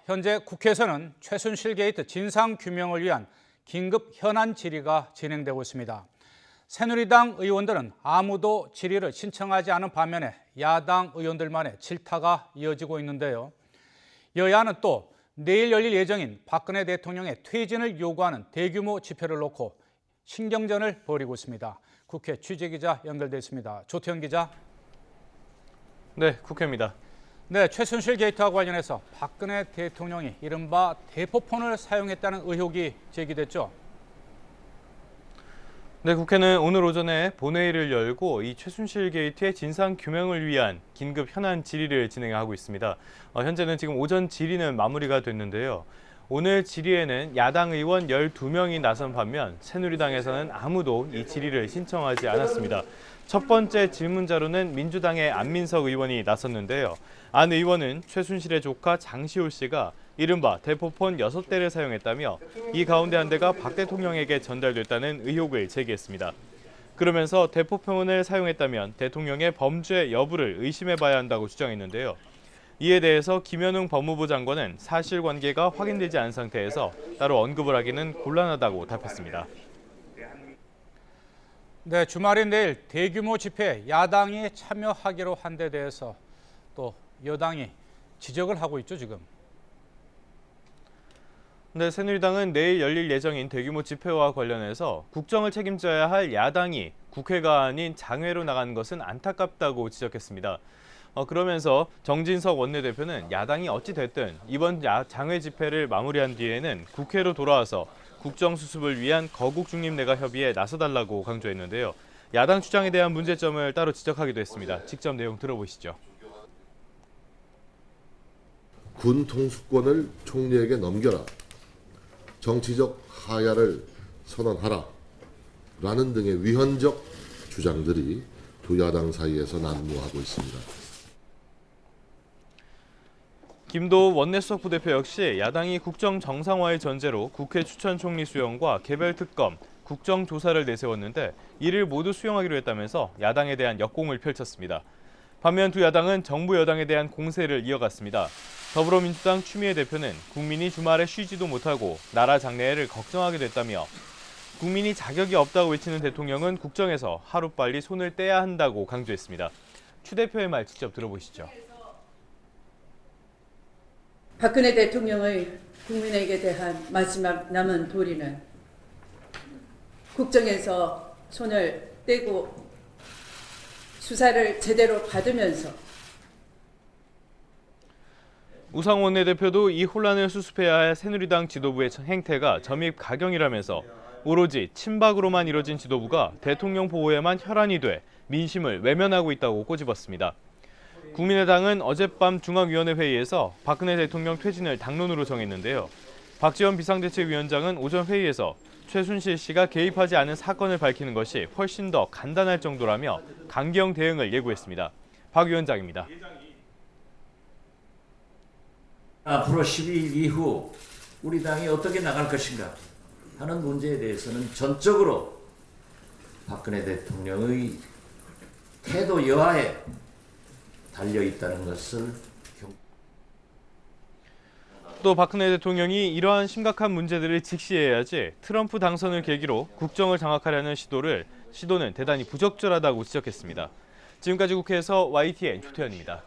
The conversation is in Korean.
현재 국회에서는 최순실 게이트 진상규명을 위한 긴급 현안 질의가 진행되고 있습니다. 새누리당 의원들은 아무도 질의를 신청하지 않은 반면에 야당 의원들만의 질타가 이어지고 있는데요. 여야는 또 내일 열릴 예정인 박근혜 대통령의 퇴진을 요구하는 대규모 집회를 놓고 신경전을 벌이고 있습니다. 국회 취재기자 연결돼 있습니다. 조태현 기자. 네, 국회입니다. 네, 최순실 게이트와 관련해서 박근혜 대통령이 이른바 대포폰을 사용했다는 의혹이 제기됐죠. 네, 국회는 오늘 오전에 본회의를 열고 이 최순실 게이트의 진상 규명을 위한 긴급 현안 질의를 진행하고 있습니다. 현재는 지금 오전 질의는 마무리가 됐는데요. 오늘 질의에는 야당 의원 12명이 나선 반면 새누리당에서는 아무도 이 질의를 신청하지 않았습니다. 첫 번째 질문자로는 민주당의 안민석 의원이 나섰는데요. 안 의원은 최순실의 조카 장시호 씨가 이른바 대포폰 6대를 사용했다며 이 가운데 한 대가 박 대통령에게 전달됐다는 의혹을 제기했습니다. 그러면서 대포폰을 사용했다면 대통령의 범죄 여부를 의심해봐야 한다고 주장했는데요. 이에 대해서 김현웅 법무부 장관은 사실관계가 확인되지 않은 상태에서 따로 언급을 하기는 곤란하다고 답했습니다. 네, 주말인 내일 대규모 집회에 야당이 참여하기로 한 데 대해서 또 여당이 지적을 하고 있죠, 지금. 네, 새누리당은 내일 열릴 예정인 대규모 집회와 관련해서 국정을 책임져야 할 야당이 국회가 아닌 장외로 나가는 것은 안타깝다고 지적했습니다. 그러면서 정진석 원내대표는 야당이 어찌 됐든 이번 장외 집회를 마무리한 뒤에는 국회로 돌아와서 국정 수습을 위한 거국 중립 내각 협의에 나서달라고 강조했는데요. 야당 주장에 대한 문제점을 따로 지적하기도 했습니다. 직접 내용 들어보시죠. 군 통수권을 총리에게 넘겨라. 정치적 하야를 선언하라. 라는 등의 위헌적 주장들이 두 야당 사이에서 난무하고 있습니다. 김도우 원내수석 부대표 역시 야당이 국정 정상화의 전제로 국회 추천 총리 수용과 개별 특검, 국정조사를 내세웠는데 이를 모두 수용하기로 했다면서 야당에 대한 역공을 펼쳤습니다. 반면 두 야당은 정부 여당에 대한 공세를 이어갔습니다. 더불어민주당 추미애 대표는 국민이 주말에 쉬지도 못하고 나라 장래를 걱정하게 됐다며 국민이 자격이 없다고 외치는 대통령은 국정에서 하루빨리 손을 떼야 한다고 강조했습니다. 추 대표의 말 직접 들어보시죠. 박근혜 대통령의 국민에게 대한 마지막 남은 도리는 국정에서 손을 떼고 수사를 제대로 받으면서 우상호 원내대표도 이 혼란을 수습해야 할 새누리당 지도부의 행태가 점입 가경이라면서 오로지 친박으로만 이뤄진 지도부가 대통령 보호에만 혈안이 돼 민심을 외면하고 있다고 꼬집었습니다. 국민의당은 어젯밤 중앙위원회 회의에서 박근혜 대통령 퇴진을 당론으로 정했는데요. 박지원 비상대책위원장은 오전 회의에서 최순실 씨가 개입하지 않은 사건을 밝히는 것이 훨씬 더 간단할 정도라며 강경 대응을 예고했습니다. 박 위원장입니다. 앞으로 12일 이후 우리 당이 어떻게 나갈 것인가 하는 문제에 대해서는 전적으로 박근혜 대통령의 태도 여하에 달려있다는 것을 또 박근혜 대통령이 이러한 심각한 문제들을 직시해야지 트럼프 당선을 계기로 국정을 장악하려는 시도는 대단히 부적절하다고 지적했습니다. 지금까지 국회에서 YTN 조태현입니다.